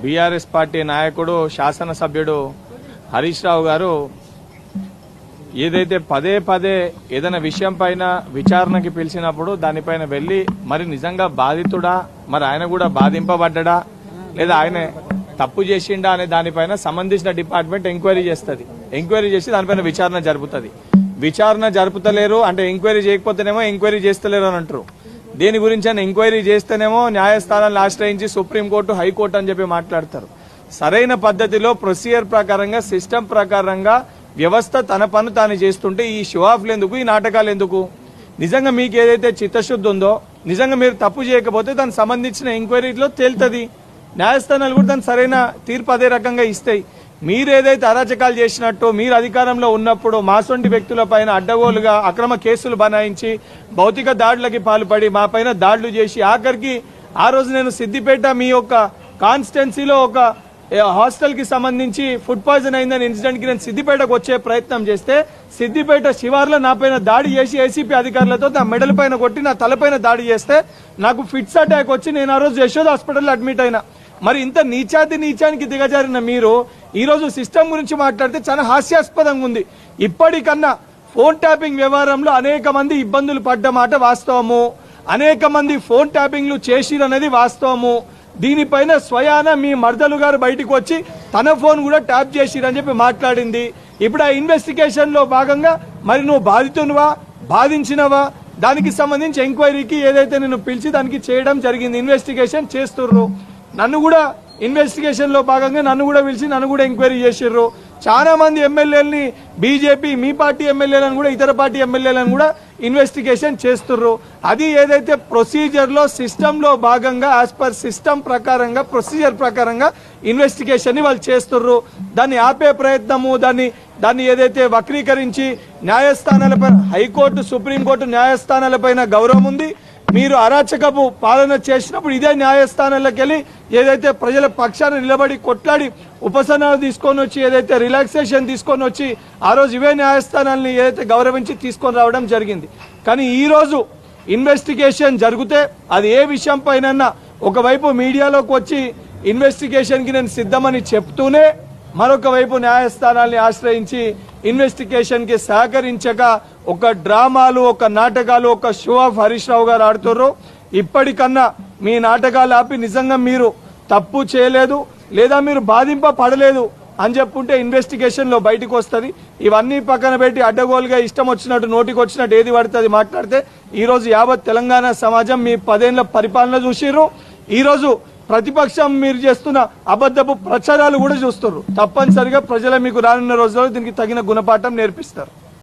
BRS party నాయకుడు శాసనసభ్యుడు హరీష్ రావు గారు ఏదైతే పదే పదే ఏదైనా విషయం పైన విచారణకి పిలిచినప్పుడు దానిపైన వెళ్లి మరి నిజంగా బాధితుడా, మరి ఆయన కూడా బాధింపబడ్డా లేదా ఆయన తప్పు చేసిండా అనే దానిపైన సంబంధించిన డిపార్ట్మెంట్ ఎంక్వైరీ చేస్తుంది. ఎంక్వైరీ చేసి దానిపైన విచారణ జరుపుతుంది. విచారణ జరుపుతలేరు అంటే ఎంక్వైరీ చేయకపోతేనేమో ఎంక్వైరీ చేస్తలేరు అని అంటారు. దేని గురించి అని ఎంక్వైరీ చేస్తేనేమో న్యాయస్థానాలను ఆశ్రయించి సుప్రీంకోర్టు, హైకోర్టు అని చెప్పి మాట్లాడతారు. సరైన పద్ధతిలో ప్రొసీజర్ ప్రకారంగా, సిస్టమ్ ప్రకారంగా వ్యవస్థ తన పను తాను చేస్తుంటే ఈ షో ఆఫ్లు ఎందుకు, ఈ నాటకాలు ఎందుకు? నిజంగా మీకు ఏదైతే చిత్తశుద్ధి ఉందో, నిజంగా మీరు తప్పు చేయకపోతే దానికి సంబంధించిన ఎంక్వైరీలో తేలుతుంది. న్యాయస్థానాలు కూడా దానికి సరైన తీర్పు అదే రకంగా ఇస్తాయి. మీరు ఏదైతే అరాచకాలు చేసినట్టు మీరు అధికారంలో ఉన్నప్పుడు మాసొంటి వ్యక్తుల పైన అడ్డగోలుగా అక్రమ కేసులు బనాయించి భౌతిక దాడులకి పాల్పడి మా పైన దాడులు చేసి ఆఖరికి ఆ రోజు నేను సిద్దిపేట మీ యొక్క కాన్స్టిట్యున్సీలో ఒక హాస్టల్ కి సంబంధించి ఫుడ్ పాయిజన్ అయిందని ఇన్సిడెంట్ కి నేను సిద్దిపేటకు వచ్చే ప్రయత్నం చేస్తే సిద్దిపేట శివార్లో నా పైన దాడి చేసి ఏసీపీ అధికారులతో నా మెడల పైన కొట్టి నా తలపైన దాడి చేస్తే నాకు ఫిట్స్ అటాక్ వచ్చి నేను ఆ రోజు యశోద హాస్పిటల్లో అడ్మిట్ అయినా. మరి ఇంత నీచానికి దిగజారిన మీరు ఈ రోజు సిస్టమ్ గురించి మాట్లాడితే చాలా హాస్యాస్పదంగా ఉంది. ఇప్పటికన్నా ఫోన్ ట్యాపింగ్ వ్యవహారంలో అనేక మంది ఇబ్బందులు పడ్డ మాట వాస్తవము, అనేక మంది ఫోన్ ట్యాపింగ్లు చేసిరనేది వాస్తవము. దీనిపైన స్వయాన మీ మర్దలు గారు బయటకు వచ్చి తన ఫోన్ కూడా ట్యాప్ చేసిరని చెప్పి మాట్లాడింది. ఇప్పుడు ఆ ఇన్వెస్టిగేషన్ లో భాగంగా మరి నువ్వు బాధితునివా, బాధించినవా, దానికి సంబంధించి ఎంక్వైరీకి ఏదైతే నేను పిలిచి దానికి చేయడం జరిగింది. ఇన్వెస్టిగేషన్ చేస్తుర్రు. నన్ను కూడా ఇన్వెస్టిగేషన్ లో భాగంగా నన్ను కూడా పిలిచి నన్ను కూడా ఎంక్వైరీ చేసిర్రు. చాలా మంది ఎమ్మెల్యేలని, బీజేపీ మీ పార్టీ ఎమ్మెల్యేలను కూడా, ఇతర పార్టీ ఎమ్మెల్యేలను కూడా ఇన్వెస్టిగేషన్ చేస్తుర్రు. అది ఏదైతే ప్రొసీజర్ లో సిస్టమ్ లో భాగంగా యాజ్ పర్ సిస్టమ్ ప్రకారంగా ప్రొసీజర్ ప్రకారంగా ఇన్వెస్టిగేషన్ ని వాళ్ళు చేస్తుర్రు. దాన్ని ఆపే ప్రయత్నము, దాన్ని ఏదైతే వక్రీకరించి న్యాయస్థానాలపై, హైకోర్టు, సుప్రీంకోర్టు న్యాయస్థానాలపైన గౌరవం ఉంది. మీరు అరాచకపు పాలన చేసినప్పుడు ఇదే న్యాయస్థానాలకు వెళ్ళి ఏదైతే ప్రజల పక్షాన నిలబడి కొట్లాడి ఉపశమనాలు తీసుకొని వచ్చి ఏదైతే రిలాక్సేషన్ తీసుకొని వచ్చి ఆ రోజు ఇవే న్యాయస్థానాలని ఏదైతే గౌరవించి తీసుకొని రావడం జరిగింది. కానీ ఈ రోజు ఇన్వెస్టిగేషన్ జరిగితే అది ఏ విషయం పైన ఒకవైపు మీడియాలోకి వచ్చి ఇన్వెస్టిగేషన్ కి నేను సిద్ధమని చెప్తూనే మరొక వైపు న్యాయస్థానాల్ని ఆశ్రయించి ఇన్వెస్టిగేషన్ కి సహకరించక ఒక డ్రామాలు, ఒక నాటకాలు, ఒక షో ఆఫ్ హరీష్ రావు గారు ఆడుతుర్రు. ఇప్పటికన్నా మీ నాటకాలు ఆపి నిజంగా మీరు తప్పు చేయలేదు లేదా మీరు బాధింపబడలేదు అని చెప్పుంటే ఇన్వెస్టిగేషన్ లో బయటకు వస్తుంది. ఇవన్నీ పక్కన పెట్టి అడ్డగోలుగా ఇష్టం వచ్చినట్టు నోటికి వచ్చినట్టు ఏది పడుతుంది మాట్లాడితే ఈ రోజు యావత్ తెలంగాణ సమాజం మీ 10 ఏళ్ల పరిపాలన చూసిర్రు. ఈ రోజు ప్రతిపక్షం మీరు చేస్తున్న అబద్ధపు ప్రచారాలు కూడా చూస్తున్నారు. తప్పనిసరిగా ప్రజలు మీకు రానున్న రోజుల్లో దీనికి తగిన గుణపాఠం నేర్పిస్తారు.